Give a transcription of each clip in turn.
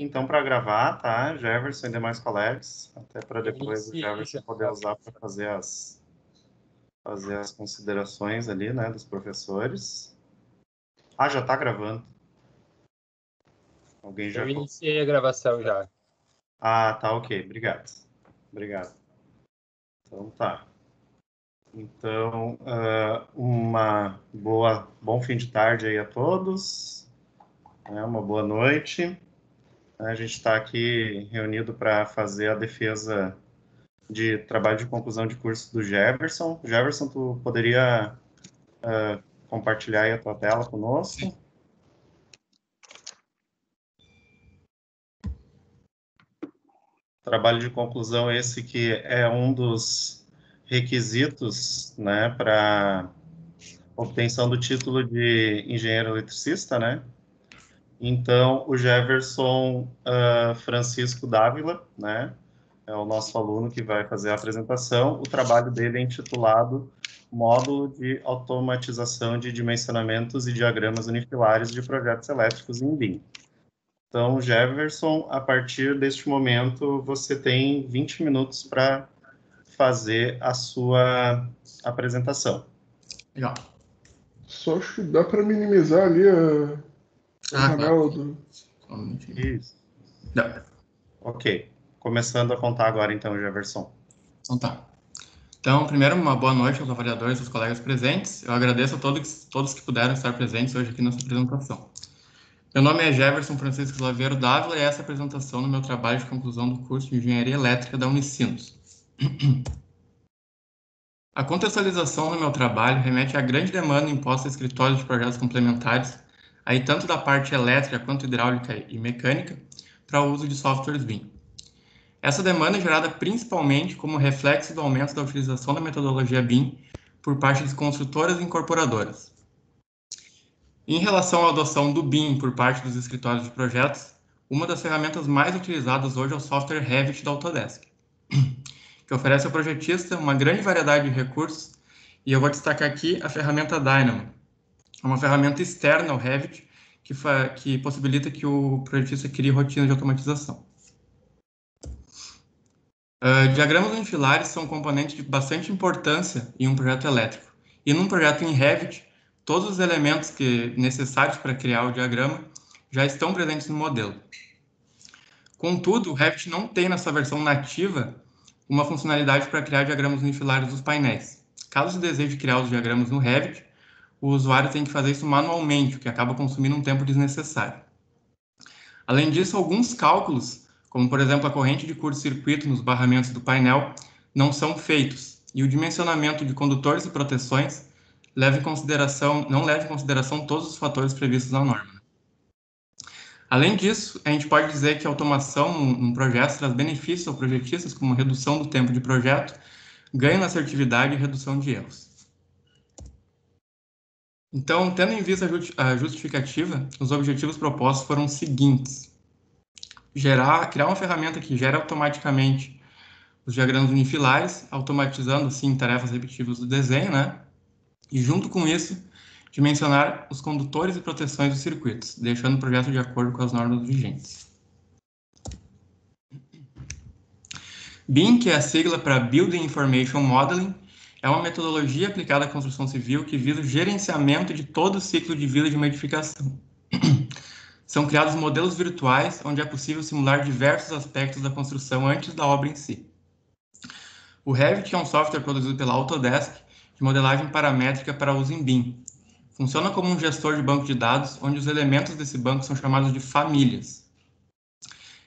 então para gravar, tá? Jefferson e demais colegas, até para depois o Jefferson Inicia. poder usar para fazer as considerações ali, né, dos professores. Ah, já está gravando. Alguém já... Eu iniciei a gravação já. Ah, tá, ok. Obrigado. Obrigado. Então tá. Então, bom fim de tarde aí a todos, né, uma boa noite. A gente está aqui reunido para fazer a defesa de trabalho de conclusão de curso do Jefferson. Jefferson, tu poderia compartilhar aí a tua tela conosco? Trabalho de conclusão esse que é um dos requisitos, né, para obtenção do título de engenheiro eletricista, né? Então, o Jefferson Francisco Dávila, né, é o nosso aluno que vai fazer a apresentação. O trabalho dele é intitulado Módulo de Automatização de Dimensionamentos e Diagramas Unifilares de Projetos Elétricos em BIM. Então, Jefferson, a partir deste momento, você tem 20 minutos para fazer a sua apresentação. Legal. Só acho que dá para minimizar ali a janela do... Isso. Dá. Ok. Começando a contar agora, então, Jefferson. Então tá. Então, primeiro, uma boa noite aos avaliadores e aos colegas presentes. Eu agradeço a todos que puderam estar presentes hoje aqui nessa apresentação. Meu nome é Jefferson Francisco Slaveiro Dávila e essa é a apresentação no meu trabalho de conclusão do curso de Engenharia Elétrica da Unicinos. A contextualização no meu trabalho remete à grande demanda imposta a escritórios de projetos complementares, aí tanto da parte elétrica quanto hidráulica e mecânica, para o uso de softwares BIM. Essa demanda é gerada principalmente como reflexo do aumento da utilização da metodologia BIM por parte de construtoras e incorporadoras. Em relação à adoção do BIM por parte dos escritórios de projetos, uma das ferramentas mais utilizadas hoje é o software Revit da Autodesk, que oferece ao projetista uma grande variedade de recursos, e eu vou destacar aqui a ferramenta Dynamo, uma ferramenta externa ao Revit que possibilita que o projetista crie rotinas de automatização. Diagramas unifilares são componentes de bastante importância em um projeto elétrico. E num projeto em Revit, todos os elementos necessários para criar o diagrama já estão presentes no modelo. Contudo, o Revit não tem na sua versão nativa uma funcionalidade para criar diagramas unifilares dos painéis. Caso você deseje criar os diagramas no Revit, o usuário tem que fazer isso manualmente, o que acaba consumindo um tempo desnecessário. Além disso, alguns cálculos, como por exemplo a corrente de curto-circuito nos barramentos do painel, não são feitos, e o dimensionamento de condutores e proteções não leva em consideração todos os fatores previstos na norma. Além disso, a gente pode dizer que a automação num projeto traz benefícios aos projetistas, como redução do tempo de projeto, ganho na assertividade e redução de erros. Então, tendo em vista a justificativa, os objetivos propostos foram os seguintes: criar uma ferramenta que gera automaticamente os diagramas unifilares, automatizando, assim, tarefas repetitivas do desenho, né? E, junto com isso, dimensionar os condutores e proteções dos circuitos, deixando o projeto de acordo com as normas vigentes. BIM, que é a sigla para Building Information Modeling, é uma metodologia aplicada à construção civil que visa o gerenciamento de todo o ciclo de vida de uma edificação. São criados modelos virtuais onde é possível simular diversos aspectos da construção antes da obra em si. O Revit é um software produzido pela Autodesk de modelagem paramétrica para uso em BIM. Funciona como um gestor de banco de dados, onde os elementos desse banco são chamados de famílias.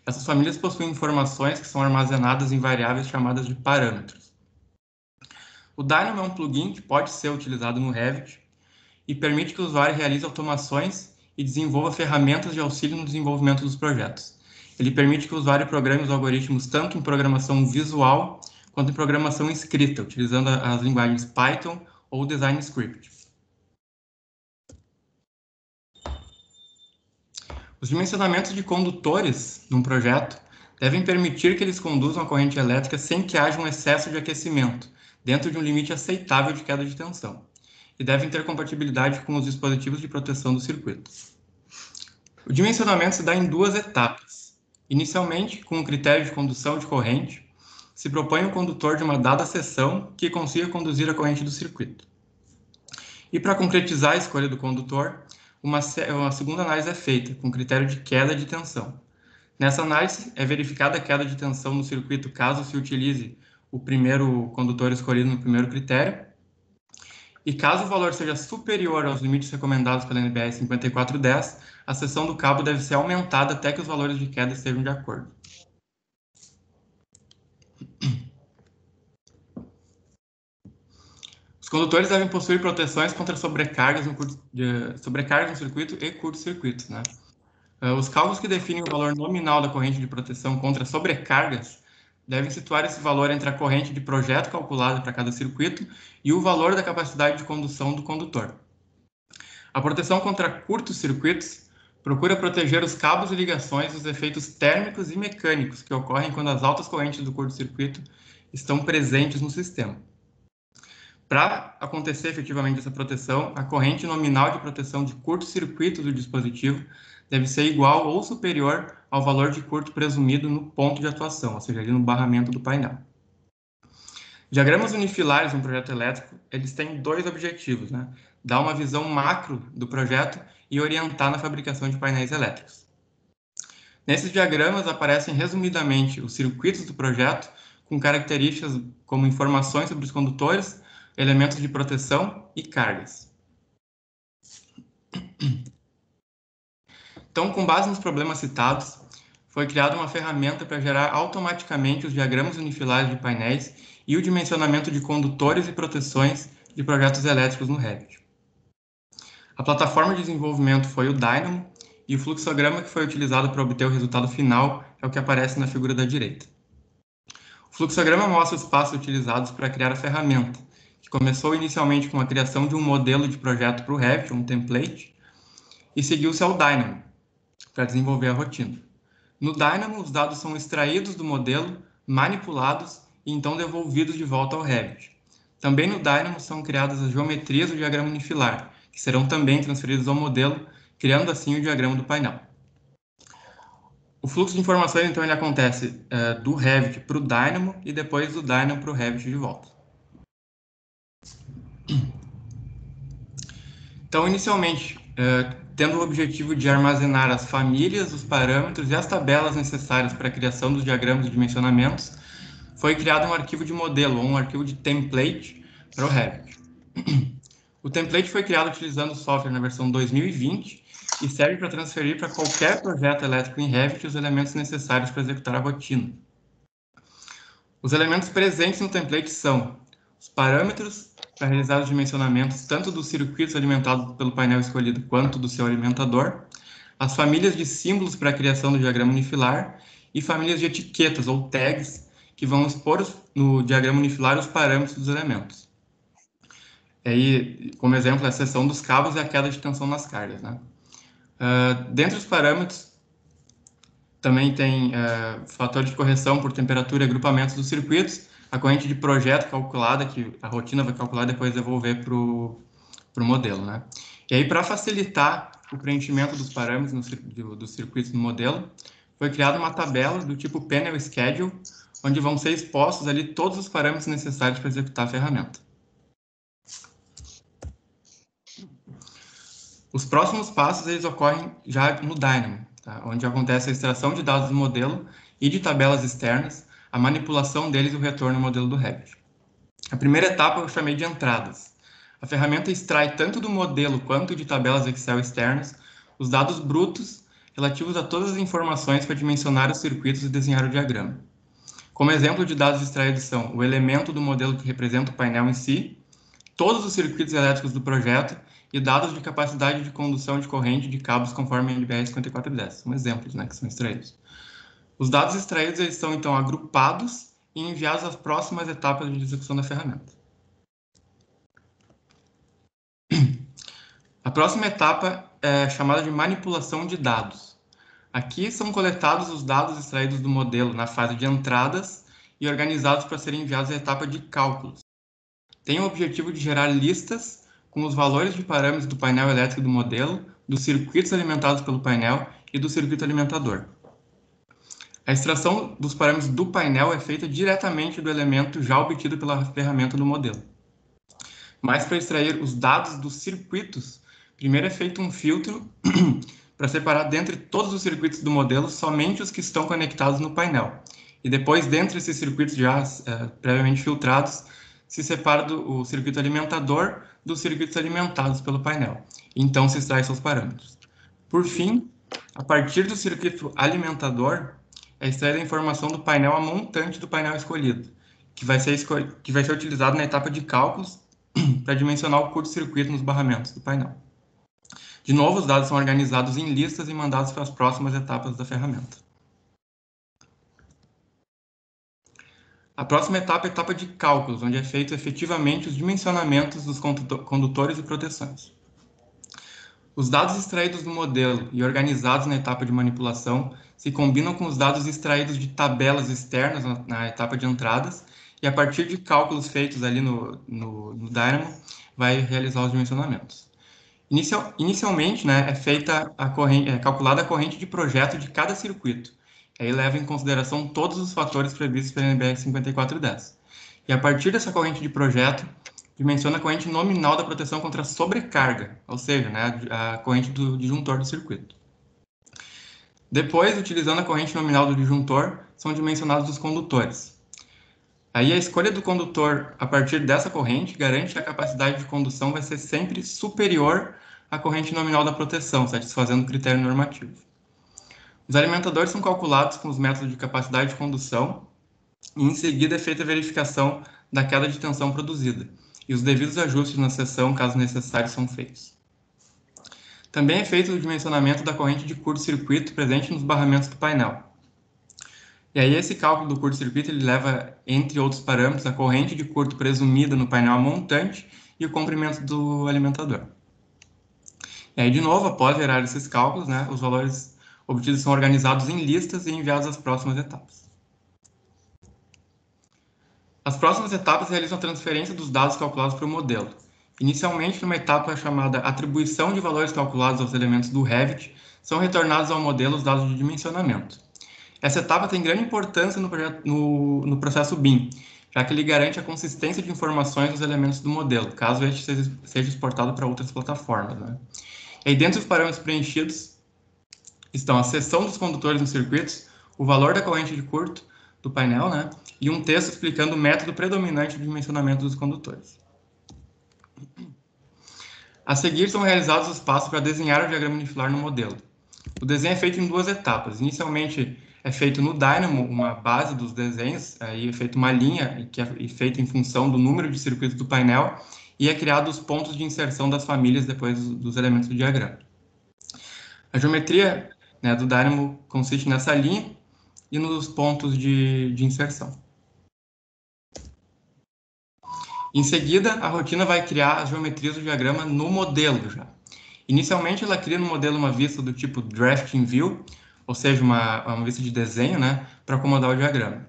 Essas famílias possuem informações que são armazenadas em variáveis chamadas de parâmetros. O Dynamo é um plugin que pode ser utilizado no Revit e permite que o usuário realize automações e desenvolva ferramentas de auxílio no desenvolvimento dos projetos. Ele permite que o usuário programe os algoritmos tanto em programação visual quanto em programação escrita, utilizando as linguagens Python ou Design Script. Os dimensionamentos de condutores num projeto devem permitir que eles conduzam a corrente elétrica sem que haja um excesso de aquecimento, dentro de um limite aceitável de queda de tensão, e devem ter compatibilidade com os dispositivos de proteção do circuito. O dimensionamento se dá em duas etapas. Inicialmente, com o critério de condução de corrente, se propõe um condutor de uma dada seção que consiga conduzir a corrente do circuito. E para concretizar a escolha do condutor, uma segunda análise é feita, com critério de queda de tensão. Nessa análise, é verificada a queda de tensão no circuito caso se utilize o primeiro condutor escolhido no primeiro critério. E caso o valor seja superior aos limites recomendados pela NBR 5410, a seção do cabo deve ser aumentada até que os valores de queda estejam de acordo. Os condutores devem possuir proteções contra sobrecargas no circuito e curto-circuitos, né? Os cálculos que definem o valor nominal da corrente de proteção contra sobrecargas devem situar esse valor entre a corrente de projeto calculada para cada circuito e o valor da capacidade de condução do condutor. A proteção contra curtos circuitos procura proteger os cabos e ligações dos efeitos térmicos e mecânicos que ocorrem quando as altas correntes do curto-circuito estão presentes no sistema. Para acontecer efetivamente essa proteção, a corrente nominal de proteção de curto-circuito do dispositivo deve ser igual ou superior ao valor de curto presumido no ponto de atuação, ou seja, ali no barramento do painel. Diagramas unifilares no projeto elétrico, eles têm dois objetivos, né? Dar uma visão macro do projeto e orientar na fabricação de painéis elétricos. Nesses diagramas aparecem resumidamente os circuitos do projeto, com características como informações sobre os condutores, elementos de proteção e cargas. Então, com base nos problemas citados, foi criada uma ferramenta para gerar automaticamente os diagramas unifilares de painéis e o dimensionamento de condutores e proteções de projetos elétricos no Revit. A plataforma de desenvolvimento foi o Dynamo e o fluxograma que foi utilizado para obter o resultado final é o que aparece na figura da direita. O fluxograma mostra os passos utilizados para criar a ferramenta, que começou inicialmente com a criação de um modelo de projeto para o Revit, um template, e seguiu-se ao Dynamo, para desenvolver a rotina. No Dynamo, os dados são extraídos do modelo, manipulados e então devolvidos de volta ao Revit. Também no Dynamo são criadas as geometrias do diagrama unifilar, que serão também transferidas ao modelo, criando assim o diagrama do painel. O fluxo de informações, então, ele acontece do Revit para o Dynamo e depois do Dynamo para o Revit de volta. Então, inicialmente, tendo o objetivo de armazenar as famílias, os parâmetros e as tabelas necessárias para a criação dos diagramas de dimensionamentos, foi criado um arquivo de modelo, ou um arquivo de template para o Revit. O template foi criado utilizando o software na versão 2020 e serve para transferir para qualquer projeto elétrico em Revit os elementos necessários para executar a rotina. Os elementos presentes no template são os parâmetros para realizar os dimensionamentos tanto dos circuitos alimentados pelo painel escolhido quanto do seu alimentador, as famílias de símbolos para a criação do diagrama unifilar e famílias de etiquetas ou tags que vão expor no diagrama unifilar os parâmetros dos elementos. E aí, como exemplo, a seção dos cabos e a queda de tensão nas cargas, né? Dentre os parâmetros, também tem fator de correção por temperatura e agrupamentos dos circuitos, a corrente de projeto calculada, que a rotina vai calcular e depois devolver para o modelo, né? E aí, para facilitar o preenchimento dos parâmetros dos circuitos no modelo, foi criada uma tabela do tipo Panel Schedule, onde vão ser expostos ali todos os parâmetros necessários para executar a ferramenta. Os próximos passos eles ocorrem já no Dynamo, tá? Onde acontece a extração de dados do modelo e de tabelas externas, a manipulação deles e o retorno ao modelo do Revit. A primeira etapa eu chamei de entradas. A ferramenta extrai tanto do modelo quanto de tabelas Excel externas os dados brutos relativos a todas as informações para dimensionar os circuitos e desenhar o diagrama. Como exemplo de dados extraídos são o elemento do modelo que representa o painel em si, todos os circuitos elétricos do projeto e dados de capacidade de condução de corrente de cabos conforme a NBR 5410. São exemplos, né, que são extraídos. Os dados extraídos eles são, então, agrupados e enviados às próximas etapas de execução da ferramenta. A próxima etapa é chamada de manipulação de dados. Aqui são coletados os dados extraídos do modelo na fase de entradas e organizados para serem enviados à etapa de cálculos. Tem o objetivo de gerar listas com os valores de parâmetros do painel elétrico do modelo, dos circuitos alimentados pelo painel e do circuito alimentador. A extração dos parâmetros do painel é feita diretamente do elemento já obtido pela ferramenta do modelo. Mas para extrair os dados dos circuitos, primeiro é feito um filtro para separar dentre todos os circuitos do modelo somente os que estão conectados no painel. E depois, dentre esses circuitos já previamente filtrados, se separa o circuito alimentador dos circuitos alimentados pelo painel. Então, se extrai seus parâmetros. Por fim, a partir do circuito alimentador, é extraída a informação do painel a montante do painel escolhido, que vai ser utilizado na etapa de cálculos para dimensionar o curto-circuito nos barramentos do painel. De novo, os dados são organizados em listas e mandados para as próximas etapas da ferramenta. A próxima etapa é a etapa de cálculos, onde é feito efetivamente os dimensionamentos dos condutores e proteções. Os dados extraídos do modelo e organizados na etapa de manipulação se combinam com os dados extraídos de tabelas externas na etapa de entradas, e a partir de cálculos feitos ali no Dynamo, vai realizar os dimensionamentos. Inicialmente, né, é calculada a corrente de projeto de cada circuito. Aí leva em consideração todos os fatores previstos pela NBR 5410. E a partir dessa corrente de projeto, dimensiona a corrente nominal da proteção contra a sobrecarga, ou seja, né, a corrente do disjuntor do circuito. Depois, utilizando a corrente nominal do disjuntor, são dimensionados os condutores. Aí a escolha do condutor a partir dessa corrente garante que a capacidade de condução vai ser sempre superior à corrente nominal da proteção, satisfazendo o critério normativo. Os alimentadores são calculados com os métodos de capacidade de condução e em seguida é feita a verificação da queda de tensão produzida e os devidos ajustes na seção, caso necessário, são feitos. Também é feito o dimensionamento da corrente de curto-circuito presente nos barramentos do painel. E aí esse cálculo do curto-circuito ele leva, entre outros parâmetros, a corrente de curto presumida no painel montante e o comprimento do alimentador. E aí, de novo, após gerar esses cálculos, né, os valores obtidos são organizados em listas e enviados às próximas etapas. As próximas etapas realizam a transferência dos dados calculados para o modelo. Inicialmente, numa etapa chamada atribuição de valores calculados aos elementos do Revit, são retornados ao modelo os dados de dimensionamento. Essa etapa tem grande importância no processo BIM, já que ele garante a consistência de informações dos elementos do modelo, caso este seja exportado para outras plataformas, né? E aí, dentre os parâmetros preenchidos, estão a seção dos condutores nos circuitos, o valor da corrente de curto do painel, né, e um texto explicando o método predominante de dimensionamento dos condutores. A seguir são realizados os passos para desenhar o diagrama unifilar no modelo. O desenho é feito em duas etapas. Inicialmente é feito no Dynamo uma base dos desenhos, aí é feita uma linha que é feita em função do número de circuitos do painel e é criado os pontos de inserção das famílias depois dos elementos do diagrama. A geometria, né, do Dynamo consiste nessa linha e nos pontos de inserção. Em seguida, a rotina vai criar as geometrias do diagrama no modelo já. Inicialmente, ela cria no modelo uma vista do tipo Drafting View, ou seja, uma vista de desenho, né, para acomodar o diagrama.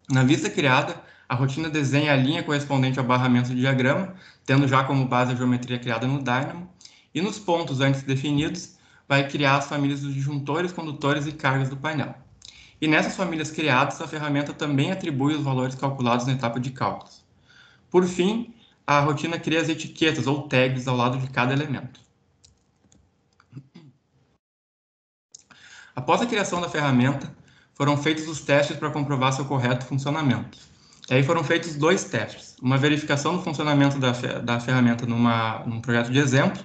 Na vista criada, a rotina desenha a linha correspondente ao barramento do diagrama, tendo já como base a geometria criada no Dynamo, e nos pontos antes definidos, vai criar as famílias dos disjuntores, condutores e cargas do painel. E nessas famílias criadas, a ferramenta também atribui os valores calculados na etapa de cálculos. Por fim, a rotina cria as etiquetas ou tags ao lado de cada elemento. Após a criação da ferramenta, foram feitos os testes para comprovar seu correto funcionamento. E aí foram feitos dois testes. Uma verificação do funcionamento da ferramenta num projeto de exemplo,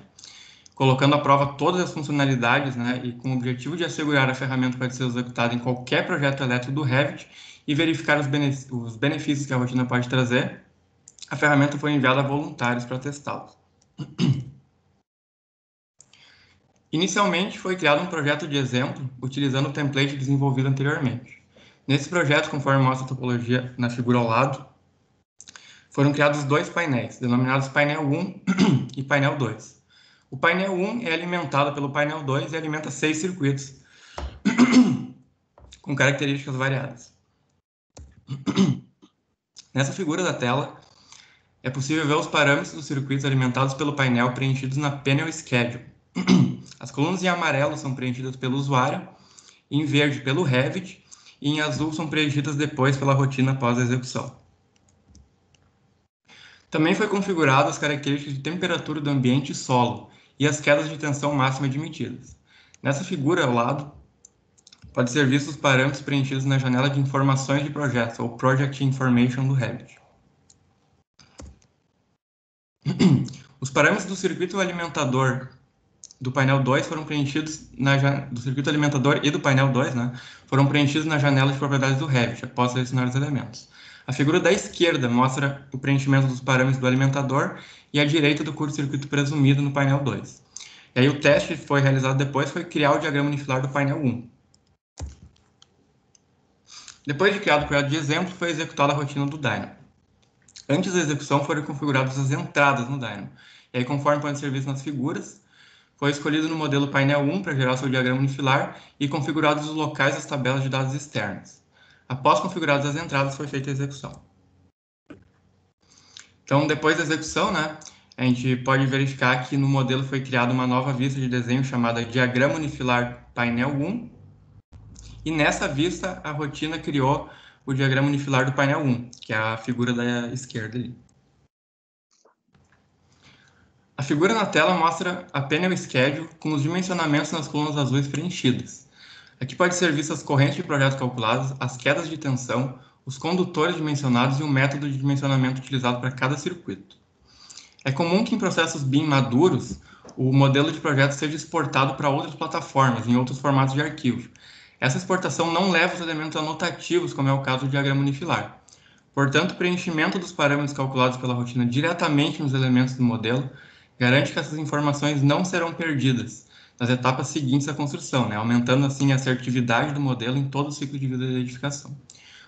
colocando à prova todas as funcionalidades, né, e com o objetivo de assegurar a ferramenta pode ser executada em qualquer projeto elétrico do Revit e verificar os benefícios que a rotina pode trazer. A ferramenta foi enviada a voluntários para testá-los. Inicialmente, foi criado um projeto de exemplo, utilizando o template desenvolvido anteriormente. Nesse projeto, conforme mostra a topologia na figura ao lado, foram criados dois painéis, denominados painel 1 e painel 2. O painel 1 é alimentado pelo painel 2 e alimenta 6 circuitos, com características variadas. Nessa figura da tela, é possível ver os parâmetros dos circuitos alimentados pelo painel preenchidos na Panel Schedule. As colunas em amarelo são preenchidas pelo usuário, em verde pelo Revit, e em azul são preenchidas depois pela rotina após a execução. Também foi configurado as características de temperatura do ambiente e solo e as quedas de tensão máxima admitidas. Nessa figura ao lado, pode ser visto os parâmetros preenchidos na janela de informações de projeto, ou Project Information do Revit. Os parâmetros do circuito alimentador do painel 2 foram preenchidos do circuito alimentador e do painel 2, né, foram preenchidos na janela de propriedades do Revit, após selecionar os elementos. A figura da esquerda mostra o preenchimento dos parâmetros do alimentador e a direita do curto-circuito presumido no painel 2. E aí o teste que foi realizado depois foi criar o diagrama unifilar do painel 1. Depois de criado o projeto de exemplo, foi executada a rotina do Dynamo. Antes da execução, foram configuradas as entradas no Dynamo. E aí, conforme pode ser visto nas figuras, foi escolhido no modelo painel 1 para gerar o seu diagrama unifilar e configurados os locais das tabelas de dados externas. Após configuradas as entradas, foi feita a execução. Então, depois da execução, né, a gente pode verificar que no modelo foi criada uma nova vista de desenho chamada Diagrama Unifilar Painel 1. E nessa vista, a rotina criou o diagrama unifilar do painel 1, que é a figura da esquerda ali. A figura na tela mostra a Panel Schedule com os dimensionamentos nas colunas azuis preenchidas. Aqui pode ser vista as correntes de projeto calculadas, as quedas de tensão, os condutores dimensionados e o método de dimensionamento utilizado para cada circuito. É comum que em processos BIM maduros, o modelo de projeto seja exportado para outras plataformas, em outros formatos de arquivo. Essa exportação não leva os elementos anotativos, como é o caso do diagrama unifilar. Portanto, o preenchimento dos parâmetros calculados pela rotina diretamente nos elementos do modelo garante que essas informações não serão perdidas nas etapas seguintes à construção, né, aumentando assim a assertividade do modelo em todo o ciclo de vida da edificação.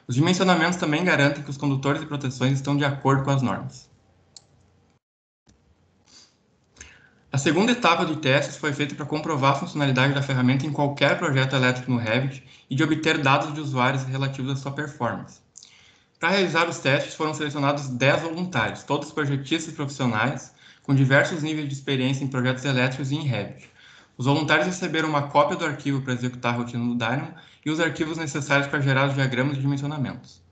Os dimensionamentos também garantem que os condutores e proteções estão de acordo com as normas. A segunda etapa de testes foi feita para comprovar a funcionalidade da ferramenta em qualquer projeto elétrico no Revit e de obter dados de usuários relativos à sua performance. Para realizar os testes, foram selecionados 10 voluntários, todos projetistas profissionais, com diversos níveis de experiência em projetos elétricos e em Revit. Os voluntários receberam uma cópia do arquivo para executar a rotina do Dynamo e os arquivos necessários para gerar os diagramas de dimensionamentos.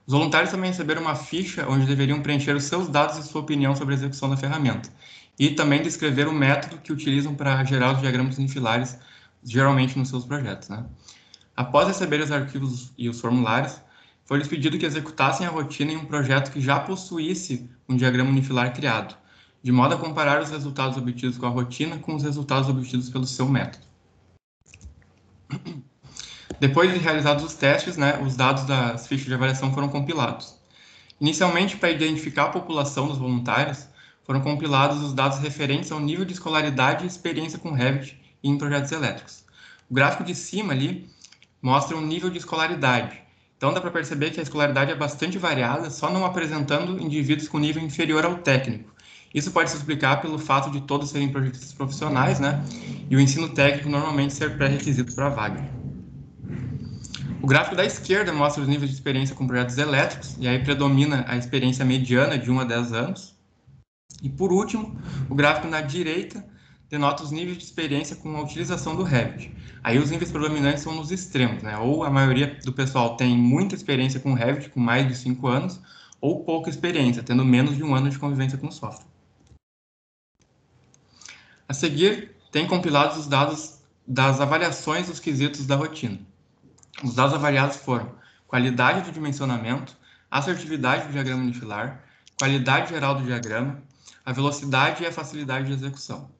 Os voluntários também receberam uma ficha onde deveriam preencher os seus dados e sua opinião sobre a execução da ferramenta, e também descrever o método que utilizam para gerar os diagramas unifilares, geralmente nos seus projetos, né? Após receber os arquivos e os formulários, foi-lhes pedido que executassem a rotina em um projeto que já possuísse um diagrama unifilar criado, de modo a comparar os resultados obtidos com a rotina com os resultados obtidos pelo seu método. Depois de realizados os testes, né, os dados das fichas de avaliação foram compilados. Inicialmente, para identificar a população dos voluntários, foram compilados os dados referentes ao nível de escolaridade e experiência com Revit e em projetos elétricos. O gráfico de cima ali mostra um nível de escolaridade. Então dá para perceber que a escolaridade é bastante variada, só não apresentando indivíduos com nível inferior ao técnico. Isso pode se explicar pelo fato de todos serem projetistas profissionais, né? E o ensino técnico normalmente ser pré-requisito para a vaga. O gráfico da esquerda mostra os níveis de experiência com projetos elétricos, e aí predomina a experiência mediana de 1 a 10 anos. E por último, o gráfico na direita denota os níveis de experiência com a utilização do Revit. Aí os níveis predominantes são nos extremos, né? Ou a maioria do pessoal tem muita experiência com Revit, com mais de 5 anos, ou pouca experiência, tendo menos de 1 ano de convivência com o software. A seguir, tem compilados os dados das avaliações dos quesitos da rotina. Os dados avaliados foram qualidade do dimensionamento, assertividade do diagrama unifilar, qualidade geral do diagrama, a velocidade e a facilidade de execução.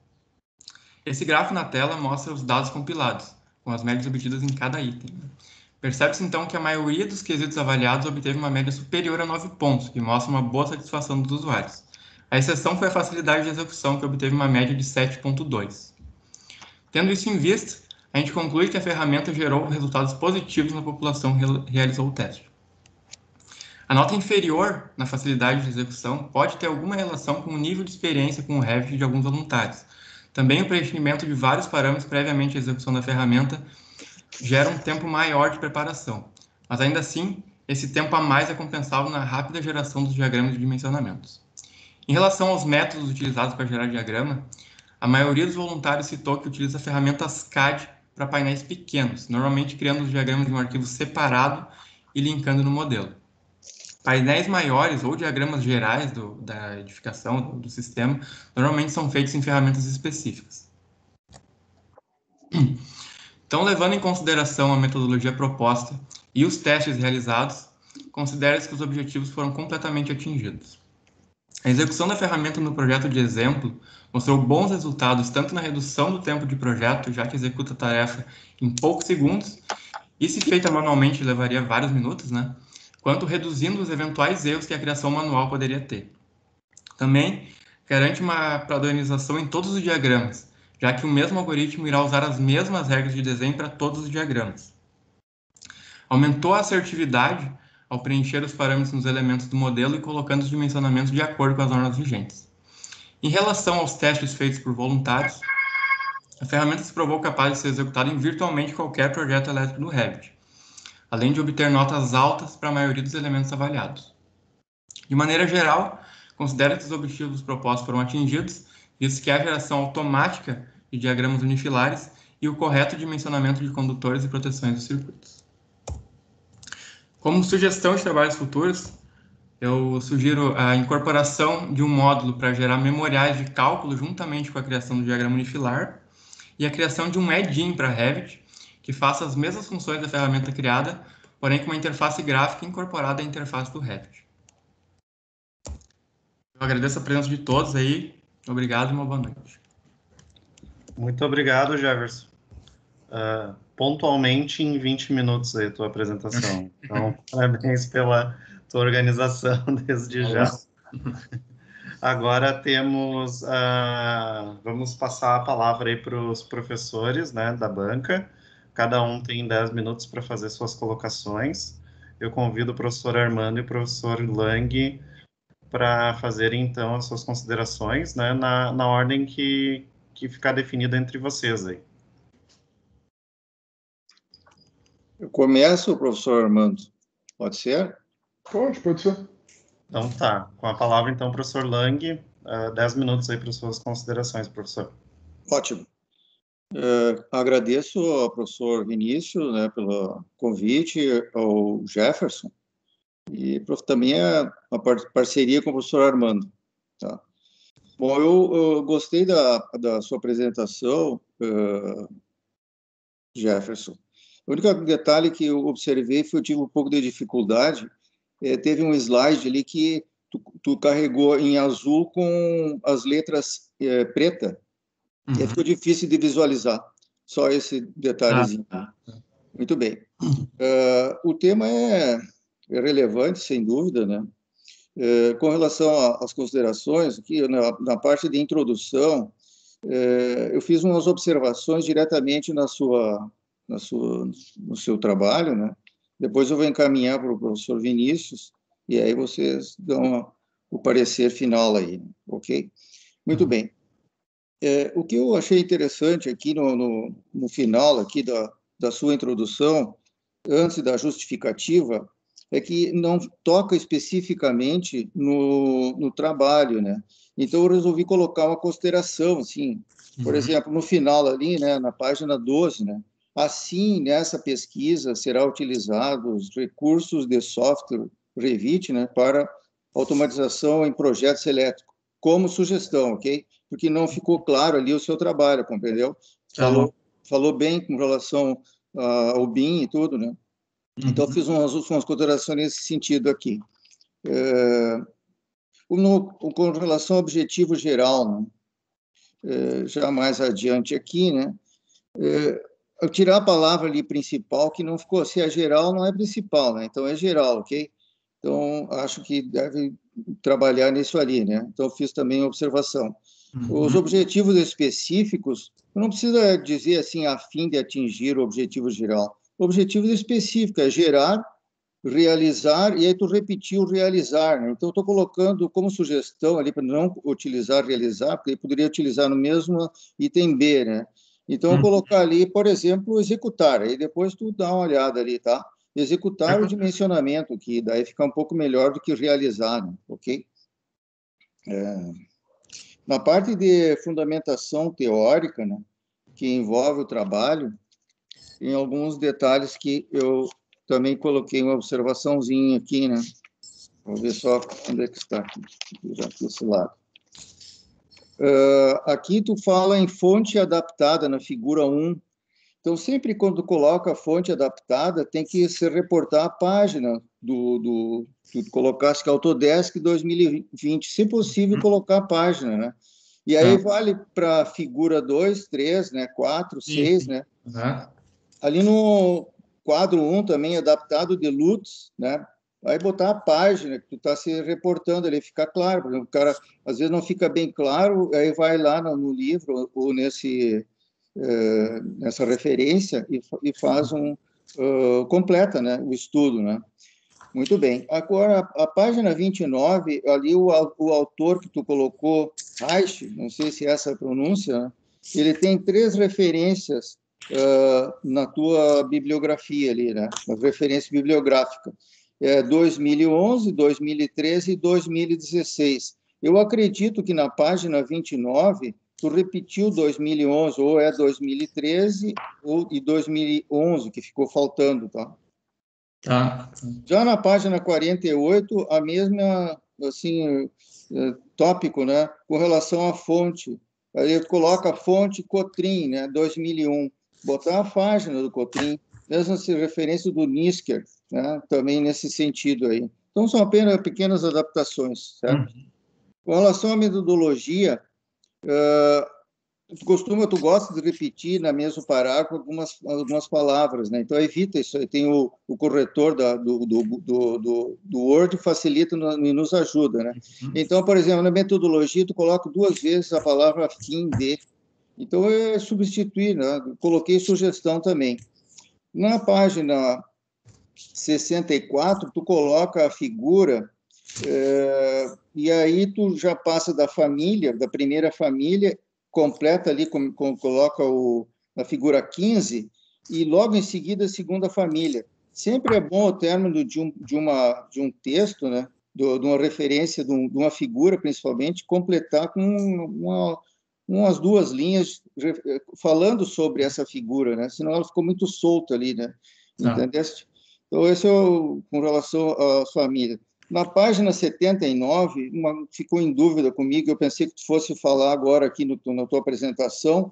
Esse gráfico na tela mostra os dados compilados, com as médias obtidas em cada item. Percebe-se então que a maioria dos quesitos avaliados obteve uma média superior a 9 pontos, que mostra uma boa satisfação dos usuários. A exceção foi a facilidade de execução, que obteve uma média de 7,2. Tendo isso em vista, a gente conclui que a ferramenta gerou resultados positivos na população que realizou o teste. A nota inferior na facilidade de execução pode ter alguma relação com o nível de experiência com o Revit de alguns voluntários. Também o preenchimento de vários parâmetros previamente à execução da ferramenta gera um tempo maior de preparação, mas ainda assim, esse tempo a mais é compensável na rápida geração dos diagramas de dimensionamentos. Em relação aos métodos utilizados para gerar diagrama, a maioria dos voluntários citou que utiliza ferramentas CAD para painéis pequenos, normalmente criando os diagramas em um arquivo separado e linkando no modelo. Painéis maiores ou diagramas gerais da edificação do sistema normalmente são feitos em ferramentas específicas. Então, levando em consideração a metodologia proposta e os testes realizados, considera-se que os objetivos foram completamente atingidos. A execução da ferramenta no projeto de exemplo mostrou bons resultados tanto na redução do tempo de projeto, já que executa a tarefa em poucos segundos, e se feita manualmente levaria vários minutos, né? Quanto reduzindo os eventuais erros que a criação manual poderia ter. Também garante uma padronização em todos os diagramas, já que o mesmo algoritmo irá usar as mesmas regras de desenho para todos os diagramas. Aumentou a assertividade ao preencher os parâmetros nos elementos do modelo e colocando os dimensionamentos de acordo com as normas vigentes. Em relação aos testes feitos por voluntários, a ferramenta se provou capaz de ser executada em virtualmente qualquer projeto elétrico do Revit, além de obter notas altas para a maioria dos elementos avaliados. De maneira geral, considera que os objetivos propostos foram atingidos, visto que a geração automática de diagramas unifilares e o correto dimensionamento de condutores e proteções dos circuitos. Como sugestão de trabalhos futuros, eu sugiro a incorporação de um módulo para gerar memoriais de cálculo juntamente com a criação do diagrama unifilar e a criação de um add-in para Revit que faça as mesmas funções da ferramenta criada, porém com uma interface gráfica incorporada à interface do Revit. Eu agradeço a presença de todos aí. Obrigado e uma boa noite. Muito obrigado, Jefferson. Pontualmente em 20 minutos aí a tua apresentação. Então, parabéns pela tua organização desde já. Agora temos, vamos passar a palavra aí para os professores, né, da banca. Cada um tem 10 minutos para fazer suas colocações. Eu convido o professor Armando e o professor Lang para fazerem, então, as suas considerações, né, na ordem que ficar definida entre vocês aí. Eu começo, professor Armando. Pode ser? Pode ser. Então tá, com a palavra então, professor Lang, 10 minutos aí para suas considerações, professor. Ótimo. Agradeço ao professor Vinícius, né, pelo convite, ao Jefferson, e também a parceria com o professor Armando. Tá? Bom, eu gostei da sua apresentação, Jefferson. O único detalhe que eu observei foi que eu tive um pouco de dificuldade. Teve um slide ali que tu carregou em azul com as letras preta. E ficou difícil de visualizar. Só esse detalhezinho. Muito bem. O tema é relevante, sem dúvida, né? Com relação às considerações, aqui na parte de introdução, eu fiz umas observações diretamente no seu trabalho, né? Depois eu vou encaminhar para o professor Vinícius, e aí vocês dão o parecer final aí, ok? Muito bem. O que eu achei interessante aqui no final aqui da sua introdução, antes da justificativa, é que não toca especificamente no trabalho, né? Então, eu resolvi colocar uma consideração, assim, por exemplo, no final ali, né, na página 12, né? Assim, nessa pesquisa, será utilizados recursos de software Revit, né, para automatização em projetos elétricos, como sugestão, ok? Porque não ficou claro ali o seu trabalho, compreendeu? Falou bem com relação ao BIM e tudo, né? Então, fiz umas considerações nesse sentido aqui. Com relação ao objetivo geral, né? Já mais adiante aqui, né? Eu tirar a palavra ali principal, que não ficou, se é geral, não é principal, né? Então, é geral, ok? Então, acho que deve trabalhar nisso ali, né? Então, fiz também observação. Os objetivos específicos, não precisa dizer assim, a fim de atingir o objetivo geral. Objetivos específicos é gerar, realizar, e aí tu repetir o realizar, né? Então, estou colocando como sugestão ali para não utilizar realizar, porque poderia utilizar no mesmo item B, né? Então, colocar ali, por exemplo, executar, aí depois tu dá uma olhada ali, tá? Executar o dimensionamento, que daí fica um pouco melhor do que realizar, né? Ok? Na parte de fundamentação teórica, né, que envolve o trabalho, Tem alguns detalhes que eu também coloquei uma observaçãozinha aqui, né? Vou ver só onde é que está aqui, já aqui desse lado. Aqui tu fala em fonte adaptada na figura 1. Então, sempre quando tu coloca a fonte adaptada, tem que se reportar a página tu colocasse que Autodesk 2020, se possível, colocar a página, né? E aí vale para figura 2, 3, né, 4, 6, né? Ali no quadro 1 também, adaptado de LUTs, né? Vai botar a página que tu está se reportando ali, fica claro. Por exemplo, o cara, às vezes, não fica bem claro, aí vai lá no livro ou nessa referência e faz completa, né, o estudo, né? Muito bem. Agora, a página 29, ali o autor que tu colocou, Reich, não sei se é essa a pronúncia, né? Ele tem 3 referências na tua bibliografia ali, né? Uma referência bibliográfica. 2011, 2013 e 2016. Eu acredito que na página 29, tu repetiu 2011, ou 2013 e 2011, que ficou faltando, tá? Tá. Já na página 48, a mesma, assim, tópico, né? Com relação à fonte. Aí coloca a fonte Cotrim, né? 2001. Botar a página do Cotrim, mesmo se referência do Nisker, né? Também nesse sentido aí. Então, são apenas pequenas adaptações, certo? Com relação à metodologia, tu gosta de repetir na mesmo parágrafo algumas palavras, né? Então, evita isso aí. Tem o corretor do Word, facilita e nos ajuda, né? Então, por exemplo, na metodologia, tu coloca 2 vezes a palavra fim de. Então, é substituir, né? Coloquei sugestão também. Na página 64, tu coloca a figura, e aí tu já passa da família, da primeira família, completa ali, coloca a figura 15, e logo em seguida a segunda família. Sempre é bom, ao término de um texto, né, de uma referência, de uma figura, principalmente, completar com umas 2 linhas falando sobre essa figura, né? Senão ela ficou muito solta ali, né? Entendeste? Então, esse é com relação à família. Na página 79, ficou em dúvida comigo, eu pensei que tu fosse falar agora aqui na tua apresentação.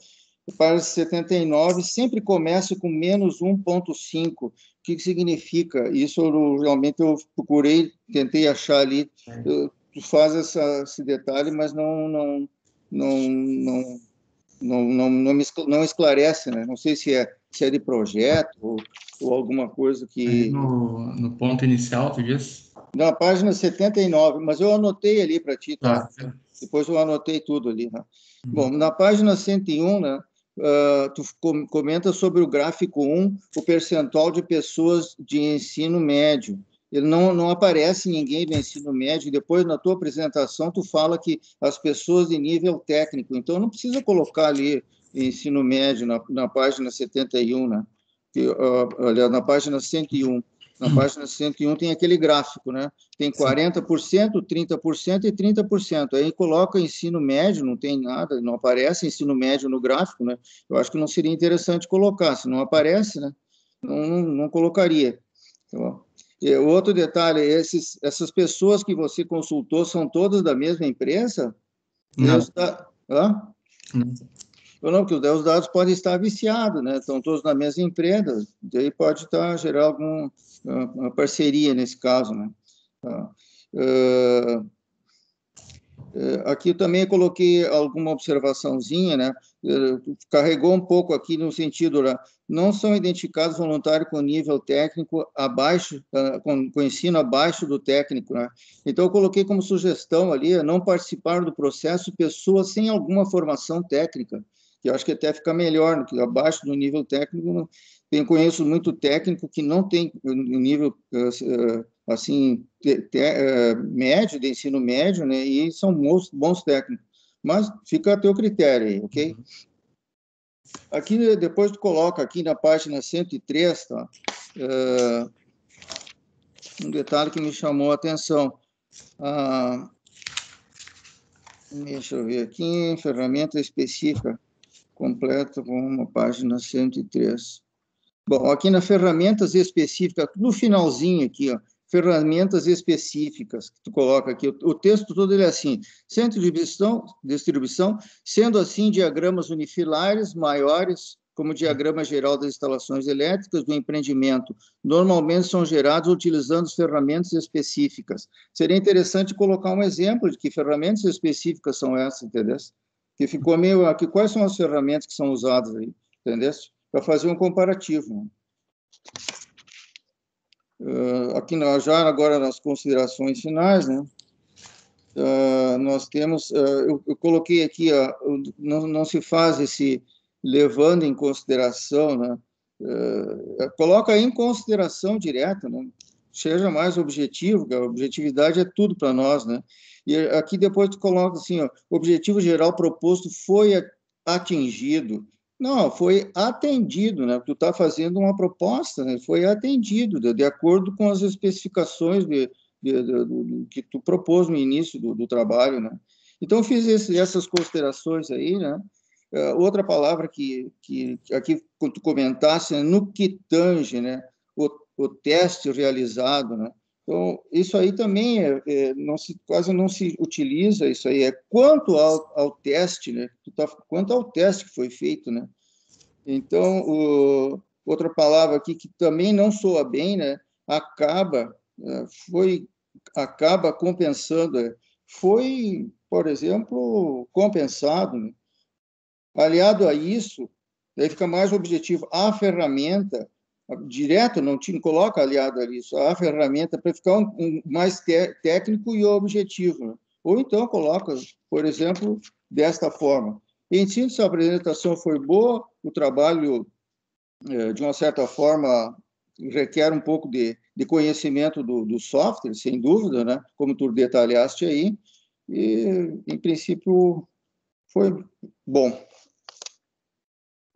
A página 79 sempre começa com menos 1,5. O que significa? Isso realmente eu procurei, tentei achar ali. Tu faz esse detalhe, mas não esclarece, né? Não sei se é de projeto ou alguma coisa que... No ponto inicial, tu diz? Na página 79, mas eu anotei ali para ti, tá? Depois eu anotei tudo ali, né? Bom, na página 101, né, tu comenta sobre o gráfico 1, o percentual de pessoas de ensino médio. Ele não aparece ninguém do ensino médio. Depois, na tua apresentação, tu fala que as pessoas de nível técnico. Então, não precisa colocar ali ensino médio na página 71, né? Aliás, na página 101. Na página 101 tem aquele gráfico, né? Tem 40%, 30% e 30%. Aí coloca ensino médio, não tem nada, não aparece ensino médio no gráfico, né? Eu acho que não seria interessante colocar. Se não aparece, né? Não colocaria. Então, outro detalhe, essas pessoas que você consultou são todas da mesma empresa? Não. Não, porque os dados podem estar viciados, né? Estão todos na mesma empresa, daí pode gerar alguma parceria nesse caso, né? Aqui eu também coloquei alguma observaçãozinha, né? Carregou um pouco aqui no sentido, né? Não são identificados voluntários com nível técnico abaixo, com ensino abaixo do técnico, né? Então, eu coloquei como sugestão ali, não participar do processo pessoas sem alguma formação técnica, que eu acho que até fica melhor, que abaixo do nível técnico. Conheço muito técnico que não tem nível assim médio, de ensino médio, né? E são bons técnicos. Mas fica a teu critério aí, ok? Aqui, depois tu coloca aqui na página 103, tá? Um detalhe que me chamou a atenção. Deixa eu ver aqui, ferramenta específica completa com uma página 103. Bom, aqui na ferramentas específicas, no finalzinho aqui, ó, ferramentas específicas, que tu coloca aqui, o texto todo ele é assim, centro de distribuição, sendo assim diagramas unifilares maiores, como o diagrama geral das instalações elétricas do empreendimento, normalmente são gerados utilizando as ferramentas específicas. Seria interessante colocar um exemplo de que ferramentas específicas são essas, entendeu? Que ficou meio aqui, quais são as ferramentas que são usadas aí, entendeu? Para fazer um comparativo. Aqui já agora nas considerações finais, né? Nós temos, eu coloquei aqui, não se faz esse levando em consideração, né? Coloca em consideração direta, né? Seja mais objetivo, que a objetividade é tudo para nós, né? E aqui depois tu coloca assim, ó, o objetivo geral proposto foi atingido. Não, foi atendido, né? Tu está fazendo uma proposta, né? Foi atendido, de acordo com as especificações que tu propôs no início do trabalho, né? Então, eu fiz essas considerações aí, né? Outra palavra que aqui, quando tu comentasse, né? No que tange, né? O teste realizado, né? Então, isso aí também quase não se utiliza, isso aí quanto ao teste, né? Quanto ao teste que foi feito, né? Então, outra palavra aqui que também não soa bem, né? Acaba compensando, foi, por exemplo, compensado, né? Aliado a isso, aí fica mais objetivo, a ferramenta, direto, não te coloca aliado a isso, a ferramenta para ficar mais técnico e objetivo, né? Ou então coloca, por exemplo, desta forma. Em síntese, a apresentação foi boa, o trabalho, de uma certa forma, requer um pouco de conhecimento do software, sem dúvida, né? Como tu detalhaste aí, e, em princípio, foi bom.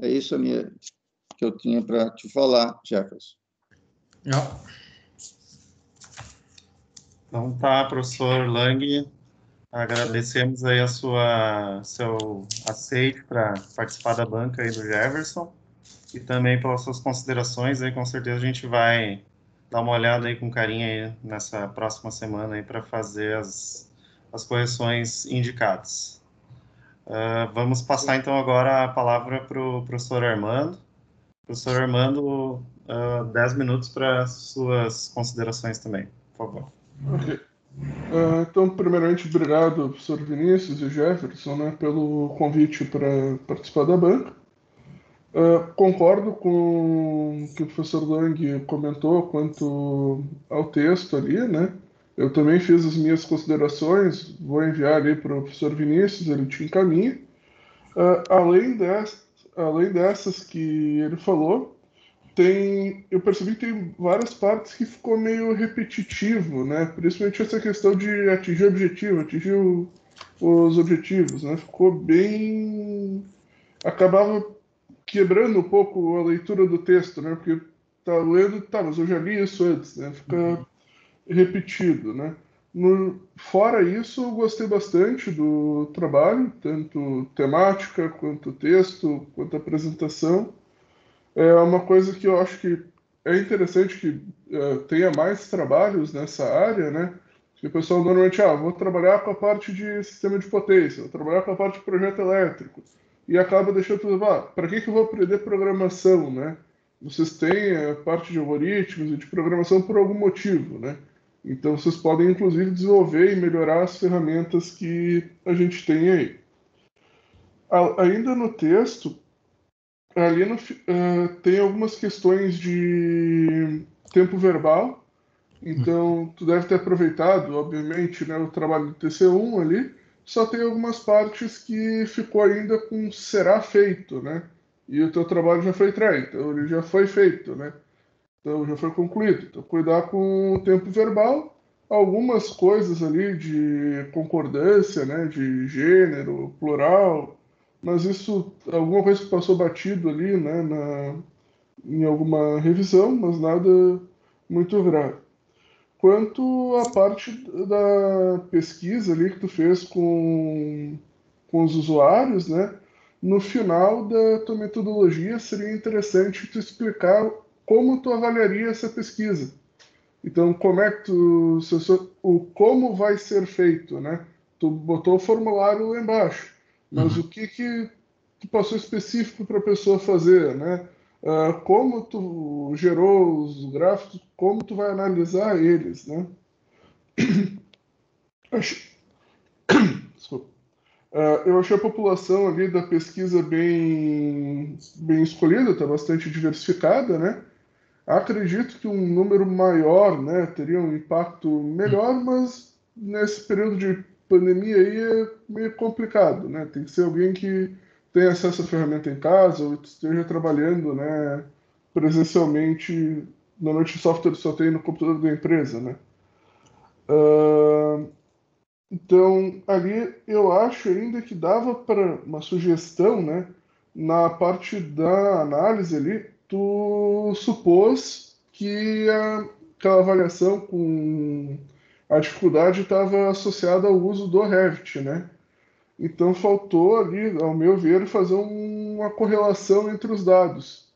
É isso que eu tinha para te falar, Jefferson. Então tá, professor Lang, agradecemos aí seu aceite para participar da banca aí do Jefferson e também pelas suas considerações aí, com certeza a gente vai dar uma olhada aí com carinho aí nessa próxima semana aí para fazer as correções indicadas. Vamos passar então agora a palavra para o professor Armando. Professor Armando, 10 minutos para suas considerações também, por favor. Ok. Então, primeiramente, obrigado, professor Vinícius e Jefferson, né, pelo convite para participar da banca. Concordo com o que o professor Lang comentou quanto ao texto ali, né? Eu também fiz as minhas considerações, vou enviar ali para o professor Vinícius, ele te encaminha. Além dessas que ele falou, eu percebi que tem várias partes que ficou meio repetitivo, né? Principalmente essa questão de atingir o objetivo, atingir os objetivos, né? Ficou bem... Acabava quebrando um pouco a leitura do texto, né? Porque tá lendo, mas eu já li isso antes, né? Fica repetido, né? Fora isso, eu gostei bastante do trabalho, tanto temática, quanto texto, quanto apresentação. É uma coisa que eu acho que é interessante que tenha mais trabalhos nessa área, né? Que o pessoal normalmente, vou trabalhar com a parte de sistema de potência, vou trabalhar com a parte de projeto elétrico, e acaba deixando tudo, para que eu vou aprender programação, né? Vocês têm a parte de algoritmos e de programação por algum motivo, né? Então, vocês podem, inclusive, desenvolver e melhorar as ferramentas que a gente tem aí. Ainda no texto, ali tem algumas questões de tempo verbal, então tu deve ter aproveitado, obviamente, né, o trabalho do TC1 ali, só tem algumas partes que ficou ainda com será feito, né? E o teu trabalho já foi entregue, então ele já foi feito, né? Então já foi concluído. Então cuidar com o tempo verbal, algumas coisas ali de concordância, né, de gênero, plural, mas isso, alguma coisa que passou batido ali, né, em alguma revisão, mas nada muito grave. Quanto à parte da pesquisa ali que tu fez com os usuários, né, no final da tua metodologia seria interessante tu explicar como tu avaliaria essa pesquisa. Então, como é que como vai ser feito, né? Tu botou o formulário lá embaixo, mas o que tu passou específico para a pessoa fazer, né? Como tu gerou os gráficos, como tu vai analisar eles, né? Desculpa. Eu achei a população ali da pesquisa bem escolhida, está bastante diversificada, né? Acredito que um número maior, né, teria um impacto melhor, mas nesse período de pandemia aí é meio complicado, né? Tem que ser alguém que tenha acesso à ferramenta em casa ou esteja trabalhando, né, presencialmente. Normalmente o software só tem no computador da empresa, né? Então, ali eu acho ainda que dava para uma sugestão, né? Na parte da análise ali, tu supôs que aquela avaliação com a dificuldade estava associada ao uso do Revit, né? Então faltou ali, ao meu ver, fazer uma correlação entre os dados.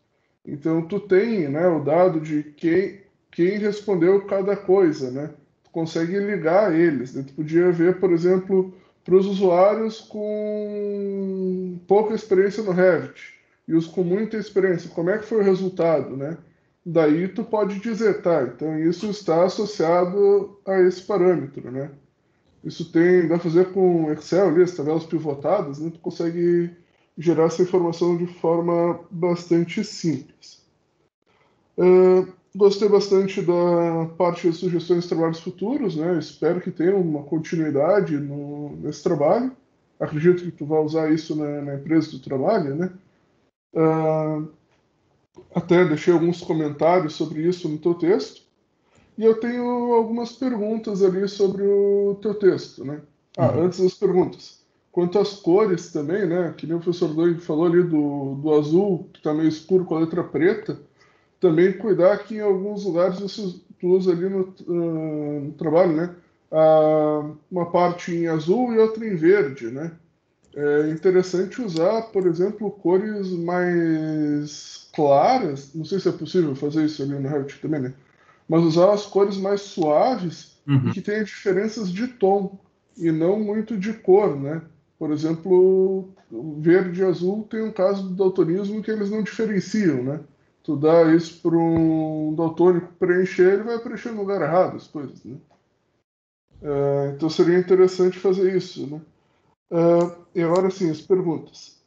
Então tu tem, né, o dado de quem respondeu cada coisa, né? Tu consegue ligar eles, né? Tu podia ver, por exemplo, para os usuários com pouca experiência no Revit e os com muita experiência, como é que foi o resultado, né? Daí tu pode dizer, tá, então isso está associado a esse parâmetro, né? Isso dá para fazer com Excel ali, as tabelas pivotadas, né? Tu consegue gerar essa informação de forma bastante simples. Gostei bastante da parte de sugestões de trabalhos futuros, né? Espero que tenha uma continuidade nesse trabalho. Acredito que tu vai usar isso na empresa do trabalho, né? Até deixei alguns comentários sobre isso no teu texto. E eu tenho algumas perguntas ali sobre o teu texto, né? Antes das perguntas. Quanto às cores também, né? Que nem o professor Doig falou ali do azul, que está meio escuro com a letra preta. Também cuidar que em alguns lugares tu usa ali no trabalho, né? Uma parte em azul e outra em verde, né? É interessante usar, por exemplo, cores mais claras. Não sei se é possível fazer isso ali no Revit também, né? Mas usar as cores mais suaves e que tenham diferenças de tom e não muito de cor, né? Por exemplo, verde e azul tem um caso do daltonismo que eles não diferenciam, né? Tu dá isso para um daltônico preencher, ele vai preencher no lugar errado as coisas, né? Então seria interessante fazer isso, né? E agora sim, as perguntas.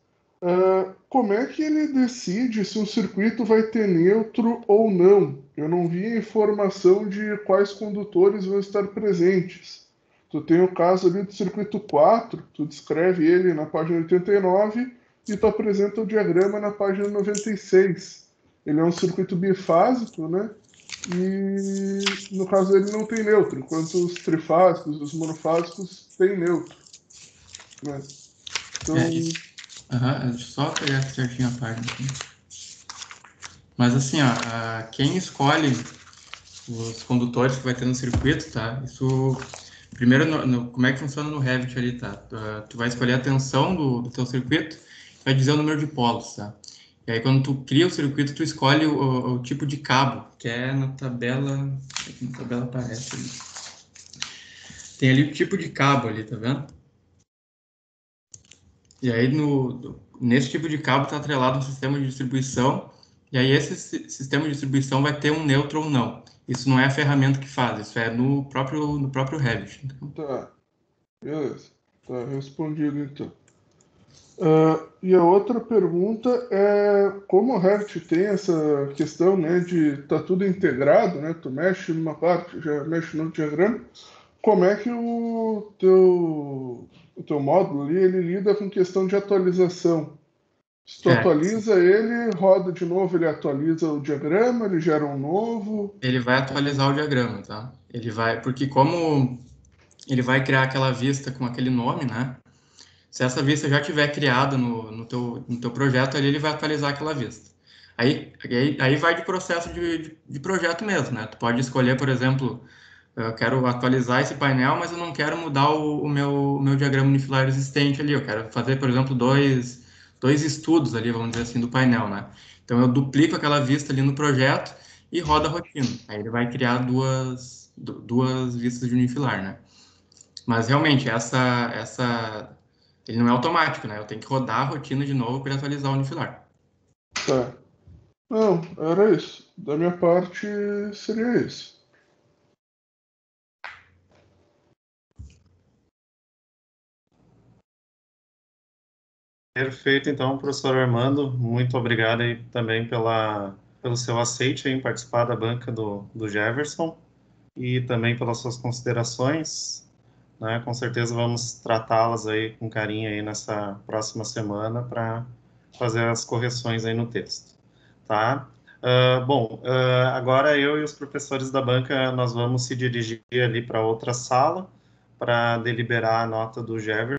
Como é que ele decide se um circuito vai ter neutro ou não? Eu não vi a informação de quais condutores vão estar presentes. Tu tem o caso ali do circuito 4, tu descreve ele na página 89 e tu apresenta o diagrama na página 96. Ele é um circuito bifásico, né? E no caso dele não tem neutro, enquanto os trifásicos, os monofásicos têm neutro, né? Então, deixa eu só pegar certinho a página aqui. Mas assim, ó, quem escolhe os condutores que vai ter no circuito, tá? Isso, primeiro, como é que funciona no Revit ali, tá? Tu vai escolher a tensão do teu circuito, vai dizer o número de polos, tá? E aí, quando tu cria o circuito, tu escolhe o tipo de cabo, que é na tabela... Aqui na tabela aparece ali. Tem ali o tipo de cabo ali, tá vendo? E aí, nesse tipo de cabo está atrelado um sistema de distribuição, e aí esse sistema de distribuição vai ter um neutro ou não. Isso não é a ferramenta que faz, isso é no próprio Revit. Tá, beleza. Tá respondido então. E a outra pergunta é como o Revit tem essa questão, né, de tá tudo integrado, né? Tu mexe numa parte, já mexe no diagrama. Como é que o teu módulo ali, ele lida com questão de atualização? Se tu atualiza ele, roda de novo, ele atualiza o diagrama, ele gera um novo? Ele vai atualizar o diagrama, tá? Porque como ele vai criar aquela vista com aquele nome, né? Se essa vista já tiver criada no teu projeto ali, ele vai atualizar aquela vista. Aí vai de processo de projeto mesmo, né? Tu pode escolher, por exemplo, eu quero atualizar esse painel, mas eu não quero mudar o meu diagrama unifilar existente ali. Eu quero fazer, por exemplo, dois dois estudos ali, vamos dizer assim, do painel, né? Então, eu duplico aquela vista ali no projeto e roda a rotina. Aí ele vai criar duas vistas de unifilar, né? Mas, realmente, ele não é automático, né? Eu tenho que rodar a rotina de novo para atualizar o unifilar. Tá. Não, era isso. Da minha parte, seria isso. Perfeito, então, professor Armando, muito obrigado aí também pelo seu aceite em participar da banca do Jefferson e também pelas suas considerações, né? Com certeza vamos tratá-las aí com carinho aí nessa próxima semana para fazer as correções aí no texto, tá? Bom, agora eu e os professores da banca, nós vamos se dirigir ali para outra sala para deliberar a nota do Jefferson.